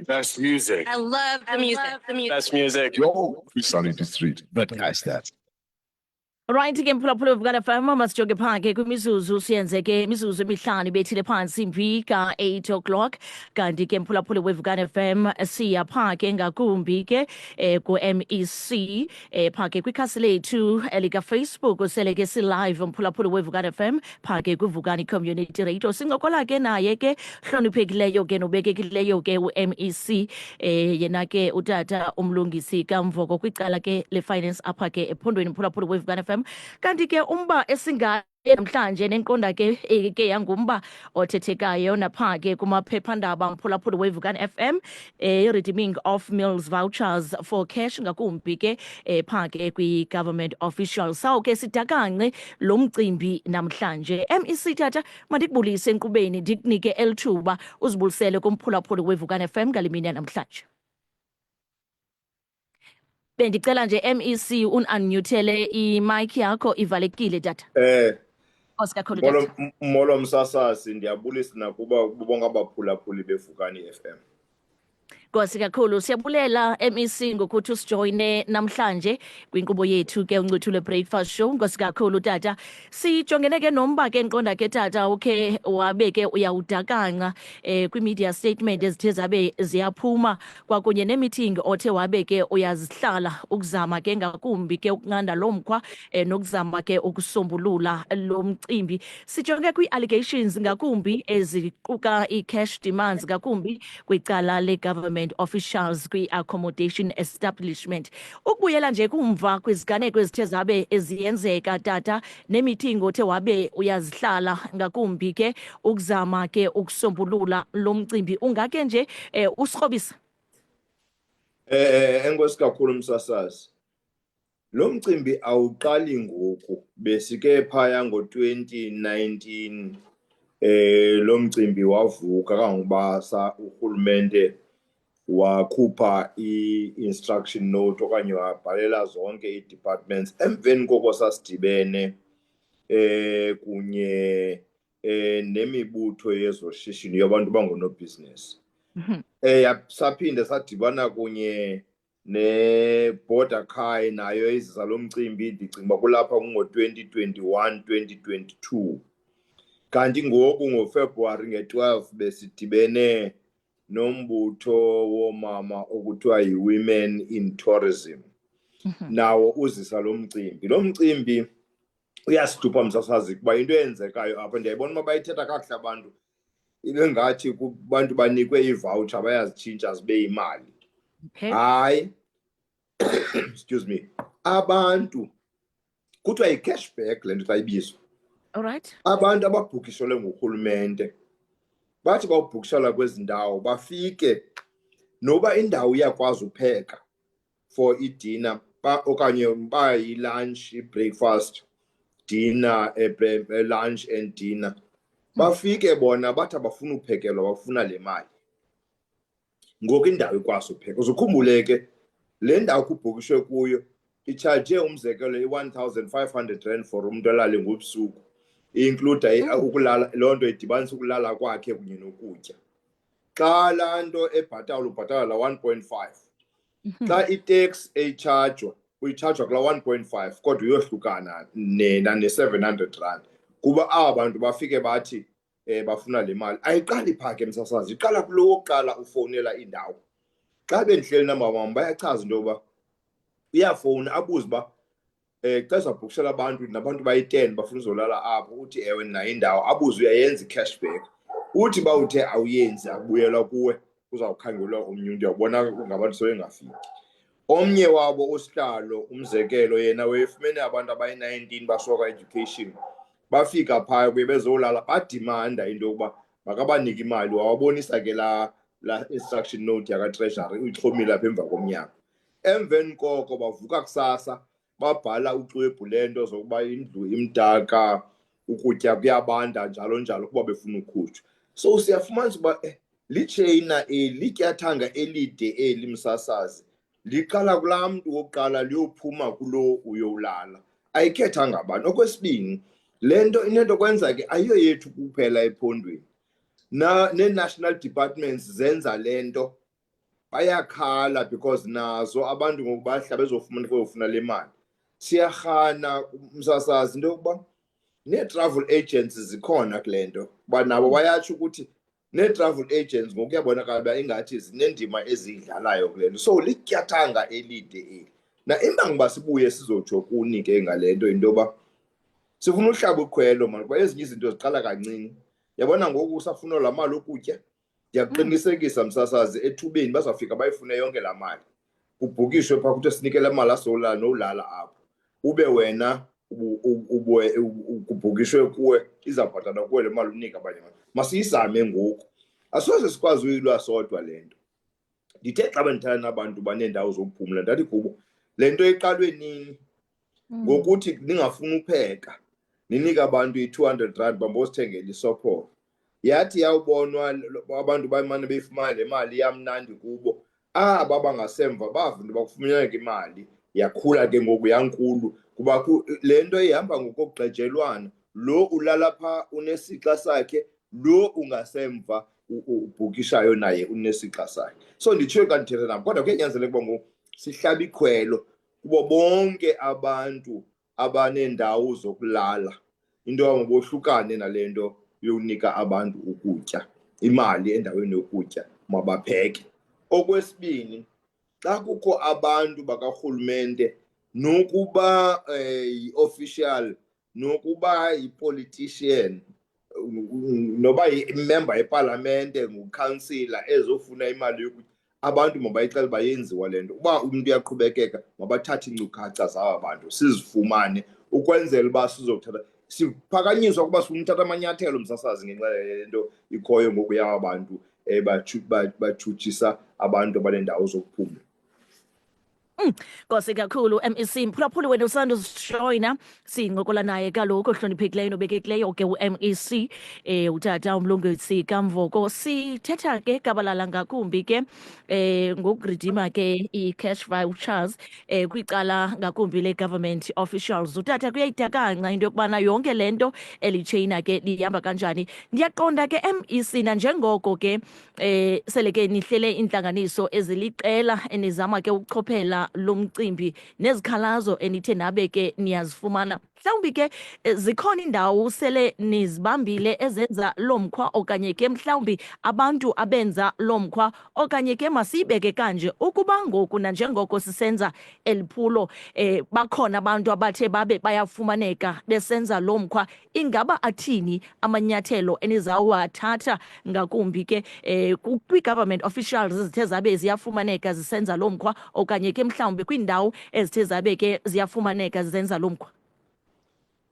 Best music. I love the music. Best music. Yo, Sunny the Street. But guys, that. Right ke mphulaphula vukana FM masijoke phake kwimizuzu siyenzeke imizuzu emihlanu bethile phansi impi ka 8 o'clock kanti ke mphulaphula wevukana FM siya phake ngakumbi ke ku MEC phake kwikhasi lethu elika Facebook useleke si live mphulaphula wevukana FM phake kuvukani community radio singokola ke naye ke hloniphekileyo ke nobekekileyo ke u MEC yena ke utata umlungisi kamvoko kwicala ke le finance apha ke ephondweni mphulaphula wevukana FM kanti ke umba esinga namhlanje nenqonda ke yangumba othethekayo napha ke kumaphephandaba mphulaphula wevukana FM redeeming of meals vouchers for cash ngakumbi ke pha ke kwi government official sawo ke sidakanye lo mcimbi namhlanje MEC tata mandikubulise enkqubeni ndikunike elithuba uzibulisele kumphulaphula wevukana FM ngalimini namhlanje. Bendicela nje MEC ununmutele i-mic yakho ivalekile tata. Molo msasasi ndiyabulisa nakuba bonke abaphulaphuli bevukani FM. Nkosi kakhulu siyabulela MEC ngokuthi usijoyine namhlanje kwinkqubo yethu ke uncuthu breakfast show. Nkosi kakhulu tata sijongene ke nomba ke nqonda ke tata okay wabe ke uyawudakanga kwi-media statement ezithe zabe ziyaphuma kwakunye ne-meeting othe wabe ke uyazihlala ukuzama ke ngakumbi ke ukunqanda lo mkhwa nokuzama ke ukusombulula lo mcimbi. Sijonge kwi-allegations ngakumbi eziquka i-cash demands ngakumbi kwicala le-government officials kwi-accommodation establishment. Ukubuyela nje kumva kwiziganeko ezithe zabe eziyenzeka tata ne-meeting othe wabe uyazihlala ngakumbi ke ukuzama ke ukusombulula lo mcimbi ungake nje usikrobisa. Enkosi kakhulu msasazi. Lo mcimbi awuqali ngoku besike phaya ngo-2019 lo mcimbi wavuka kangokuba urhulumente wakhupha i-instruction note okanye wabhalela zonke i-departments emveni koko sasidibene kunye nemibutho yezoshishino yabantu bangonobhizinesi. Saphinde sadibana kunye ne-border kai nayo izisa lo mcimbi ndicinga kulapha kungo-2021 2022 kanti ngoku ngoFebruary nge-12 besidibene nombutho womama okuthiwa yi-Women in Tourism nawo uzisa lo mcimbi. Lo mcimbi uyasithupha msasazi kuba into eyenzekayo apha ndiyayibona uba bayithetha kakuhle abantu ibe ngathi kubantu banikwe ivoucher bayazitshintsha zibe yimali. Hayi excuse me abantu kuthiwa yi-cashback le nto xa ibizwa. Alright. Abantu ababhukishelwe ngurhulumente bathi bawubhukishelwa kwezi ndawo bafike noba indawo iyakwazi upheka for idina okanye ba yi-lunch i-breakfast dinner lunch and dinner bafike bona bathi abafuna uphekelwa bafuna le mali ngoku indawo ikwazi upheka. Uzukhumbule ke le ndawo kubhukishwe kuyo icharge umzekelo i-1,500 rand for umuntu olale ngobusuku include ukulala loo nto idibanisa ukulala kwakhe kunye nokutya. Xa laa nto ebhatala ubhatala la 1.5 xa itax eyicharjwa uyicharjwa kula 1.5 kodwa uyohlukana ne-700 rand kuba aba bantu bafike bathi bafuna le mali. Ayiqali phake msasazi iqala kulo wokuqala ufowunela indawo. Xa bendihleli namama bayachaza into yoba uyafowuna abuze uba xa zabhukishela abantu nabantu bayi-10 bafuna uzolala apho uthi ewe nayo indawo abuze uyayenza i-cashback uthi ba uthe awuyenzi akubuyela kuwe uzawukhangelwa omnye umuntu uyabona ngabantu sebengafiki. Omnye wabo usihlalo umzekelo yena wayefumene abantu abayi-19 basoka education bafika phaya bezolala badimanda into yokuba makabanike imali wawabonisa ke la instruction note yaka-treasury uyixhomile apha emva komnyango. Emveni koko bavuka kusasa babhala uxwebhu lento zokuba indlu imdaka ukutya kuyabanda njalo njalo kuba befuna ukhutshwa. So siyafumanisa uba litsheyina lityathanga elide msasazi liqala kulaa mntu wokuqala liyophuma kulo uyowulala ayikhethanga abantu. Okwesibini, le nto inento kwenza ke ayiyo yethu kuphela ephondweni nee-national departments zenza le nto bayakhala because nazo abantu ngoku bahla bezofuna le mali. Siyarhana msasazi into yokuba nee-travel agents zikhona kule nto uba nabo bayatsho ukuthi nee-travel agents ngoku kuyabonakala uba ingathi zinendima eziyidlalayo kule nto. So lityathanga elide na imbangi uba sibuye sizotsho kuni ke ngale nto into yoba sifuna uhlaba ukhwelo mani kuba ezinye izinto ziqala kancinci. Yabona ngoku usafuna laa mali okutya, ndiyakuqinisekisa msasazi ethubeni bazawufika bayifune yonke laa mali kubhukishwe phaa kuthi sinike le mali asolala nolala apho ube wena kubhukishwe kuwe izawubhatalwa kuwe le mali unika abanye abantu. Masiyizame ngoku, asoze sikwazi uyilwa sodwa le nto. Ndithe xa bendithetha nabantu baneendawo zokuphumla ndathi kubo le nto iqalwe nini ngokuthi ningafuni upheka ninika abantu i-200 bambosithengela isophoro. Yathi yawubonwa abantu bamane beyifumana le mali yamnandi kubo aba bangasemva bava into bakufumaneka imali yakhula ke ngoku yankulu kuba le nto ihamba ngokugqejelwana. Lo ulala phaa unesixa sakhe, lo ungasemva ubhukishayo naye unesixa sakhe. So nditsho xa ndithetha nabo kodwa kuyanyanzeleka ukuba ngoku sihlaba ikhwelo kubo bonke abantu abaneendawo zokulala into yamabohlukane nale nto yokunika abantu ukutya, imali endaweni yokutya mabapheke. Okwesibini, xa kukho abantu bakarhulumente nokuba yi-official nokuba yi-politician noba yi-member yepalamente ngukhansila ezofuna imali yokutya, abantu mabayixela uba yenziwa le nto. Uba umntu uyaqhubekeka mabathathe iinkcukacha zaba bantu sizifumane ukwenzela uba sizothatha siphakanyiswa ukuba sifuna uthatha amanyathelo msasazi ngenxa yale nto ikhoyo ngoku yaba bantu batshutshisa abantu abaneendawo zokuphumla. Nkosi kakhulu MEC mphulaphuli wena usanda usijoyina sincokola naye kaloku ohloniphekileyo nobekekileyo ke u-MEC utata uMlungisi Kamvoko. Sithetha ke gabalala ngakumbi ke ngokuridima ke i-cash vouchers kwicala ngakumbi le-government officials. Utata kuyayidakanca into yokubana yonke le nto elitsheyina ke lihamba kanjani. Ndiyaqonda ke MEC nanjengoko ke sele ke nihlele intlanganiso eziliqela enizama ke ukuchophela lo mcimbi nezikhalazo enithe nabe ke niyazifumana, mhlawumbi ke zikhona indawo sele nizibambile ezenza lo mkhwa okanye ke mhlawumbi abantu abenza lo mkhwa okanye ke masiyibeke kanje ukuba ngoku nanjengoko sisenza eliphulo bakhona abantu abathe babe bayafumaneka besenza lo mkhwa, ingaba athini amanyathelo enizawathatha ngakumbi ke kwi-government officials ezithe zabe ziyafumaneka zisenza lo mkhwa okanye ke mhlawumbi kwiindawo ezithe zabe ke ziyafumaneka zisenza lo mkhwa?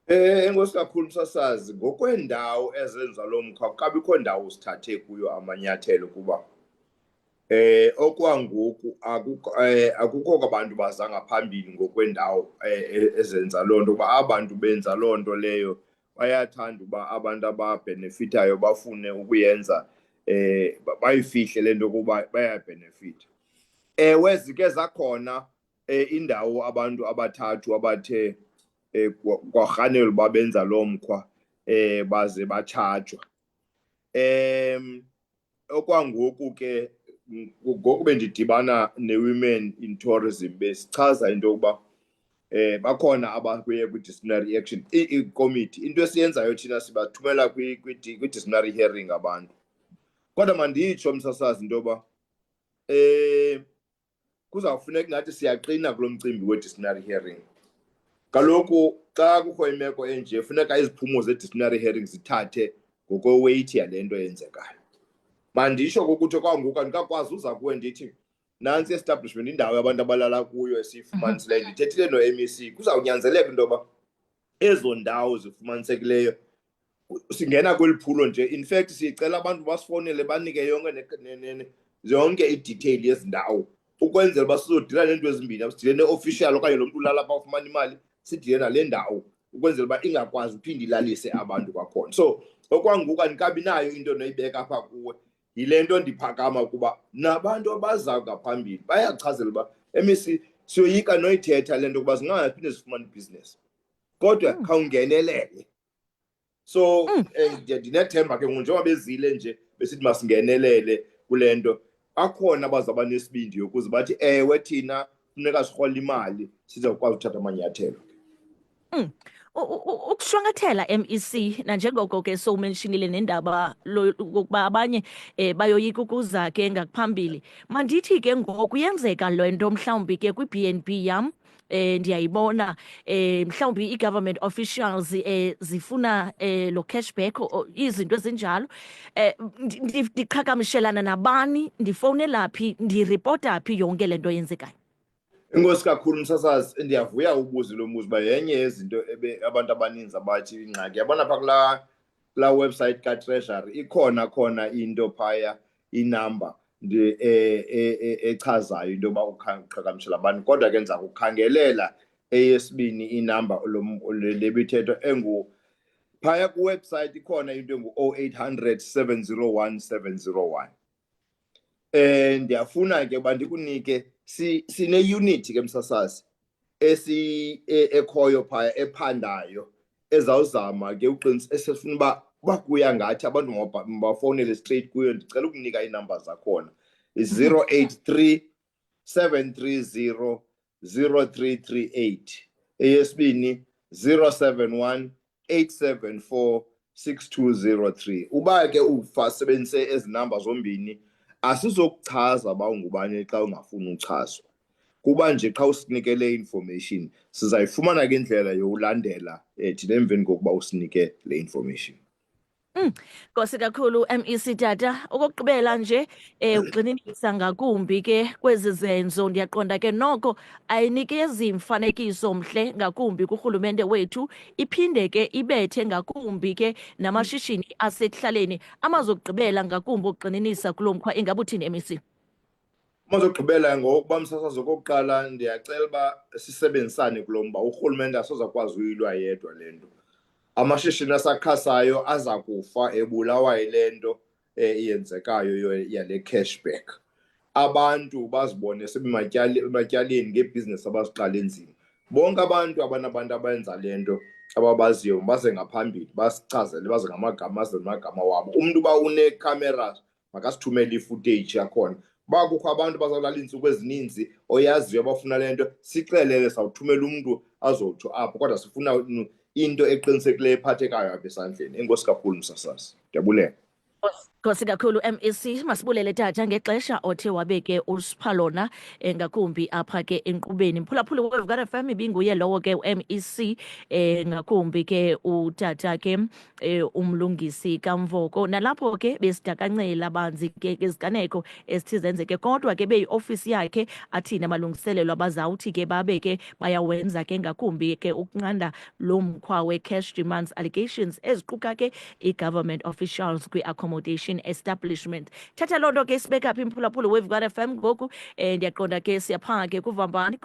Enkosi kakhulu msasazi, ngokweendawo ezenza lo mkhwa akukabikho ndawo sithathe kuyo amanyathelo kuba okwangoku akukho kwabantu baza ngaphambili ngokweendawo ezenza loo nto uba abantu benza loo nto leyo bayathanda uba abantu ababhenefithayo bafune ukuyenza bayifihle le nto kuba bayabhenefitha. Ewe zike zakhona indawo abantu abathathu abathe kwarhanelwa uba benza loo mkhwa baze batshajwa. Okwangoku ke ngoku bendidibana ne-Women in Tourism besichaza into yokuba bakhona abakuye kwi-disciplinary action committee. Into esiyenzayo thina sibathumela kwi-disciplinary hearing abantu. Kodwa manditsho msasazi into yoba kuzawufuneka ngathi siyaqina kulo mcimbi we-disciplinary hearing. Kaloku xa kukho imeko enje funeka iziphumo ze-disciplinary hearing zithathe ngokwe-weight yale nto yenzekayo. Mandisho kokuthi kwangoku andikakwazi uza kuwe ndithi nantsi i-establishment indawo yabantu abalala kuyo esiyifumanisileyo. Ndithethile no-MEC kuzawunyanzeleka into yoba ezo ndawo zifumanisekileyo singena kweli phulo nje. In fact siyicela abantu basifowunele banike yonke i-detail yezi ndawo ukwenzela uba sizodila neento ezimbini, sidile ne-official okanye lo mntu ulala pha ufumana imali, sidile nale ndawo ukwenzela uba ingakwazi uphinde ilalise abantu kwakhona. So okwangoku andikabi nayo into noyibeka apha kuwe yile nto ndiphakama ukuba nabantu abaza ngaphambili bayachazela uba MEC siyoyika noyithetha le nto ukuba singangaphinde sifumane ibhizinesi kodwa khawungenelele. So ndinethemba ke njengoba bezile nje besithi masingenelele kule nto akhona abazawuba nesibindi yokuze bathi ewe thina funeka sirhola imali sizawukwazi uthatha amanyathelo. Ukushwangathela MEC nanjengoko ke sowumentionile nendaba lokuba abanye bayoyika ukuza ke ngakuphambili, mandithi ke ngoku yenzeka le nto mhlawumbi ke kwi-BNB yam ndiyayibona mhlawumbi i-government officials zifuna lo cashback izinto ezinjalo, ndiqhagamshelana nabani, ndifowunela phi, ndiripota phi yonke le nto yenzekayo? Inkosi kakhulu msasazi, ndiyavuya ubuze lo mbuzo uba yenye yezinto abantu abaninzi abathi ingxaki yabona pha kulaa website ka-Treasury ikhona into phaya inamba echazayo into yoba uqhagamshela abantu kodwa ke ndiza kukhangelela eyesibini inamba le bithethwa phaya kuwebsite ikhona into engu-0800 701 701. Ndiyafuna ke uba ndikunike sine-unit ke msasazi ekhoyo phaya ephandayo ezawuzama ke esifuna uba kuya ngathi abantu mabafowunele straight kuyo. Ndicela ukunika iinamba zakhona 083 730 0338, eyesibini 071 874 6203. Uba ke usebenzise ezi namba zombini asizokuchaza uba ungubani xa ungafuni uchazwa, kuba nje xa usinikele information sizayifumana ke indlela yokulandela thina emveni kokuba usinike le information. Nkosi kakhulu MEC tata, okokugqibela nje ugxininisa ngakumbi ke kwezi zenzo. Ndiyaqonda ke noko ayinikezi mfanekiso mhle ngakumbi kurhulumente wethu, iphinde ke ibethe ngakumbi ke namashishini asekuhlaleni. Amazokugqibela ngakumbi ukugxininisa kulo mkhwa ingaba uthini MEC? Amazokugqibela ngokuba msasazi okokuqala ndiyacela uba sisebenzisane kulo mba. Urhulumente asozakwazi uyilwa yedwa le nto. Amashishini asakhasayo aza kufa ebulawa yile nto iyenzekayo yale cashback. Abantu bazibone sebematyaleni ngebhizinesi abaziqala enzima. Bonke abantu abanabantu abenza le nto ababaziyo baze ngaphambili basichazele baze ngamagama aze namagama wabo. Umntu uba une-cameras makasithumele i-footage yakhona. Uba kukho abantu bazawulala iintsuku ezininzi oyaziyo abafuna le nto sixelele, sawuthumela umntu azotsho apho kodwa sifuna into eqinisekileyo ephathekayo apha esandleni. Enkosi kakhulu msasazi, ndiyabulela. Nkosi kakhulu MEC, masibulele tata ngexesha othe wabeke usipha lona ngakumbi apha ke enkqubeni. Mphulaphuli weVukani FM ibinguye lowo ke MEC ngakumbi ke utata ke umlungisi kaMvoko. Nalapho ke besidakancela banzi ke iziganeko ezithi zenzeke kodwa ke beyiofisi yakhe athina amalungiselelo abazawuthi ke babe ke bayawenza ke ngakumbi ke ukunqanda lo mkhwa we-cash demands allegations eziquka ke i-government officials kwi-accommodation establishment. Thatha loo nto ke sibeka phi mphulaphuli weVukani FM ngoku ndiyaqonda ke siyaphanga ke kuvambani.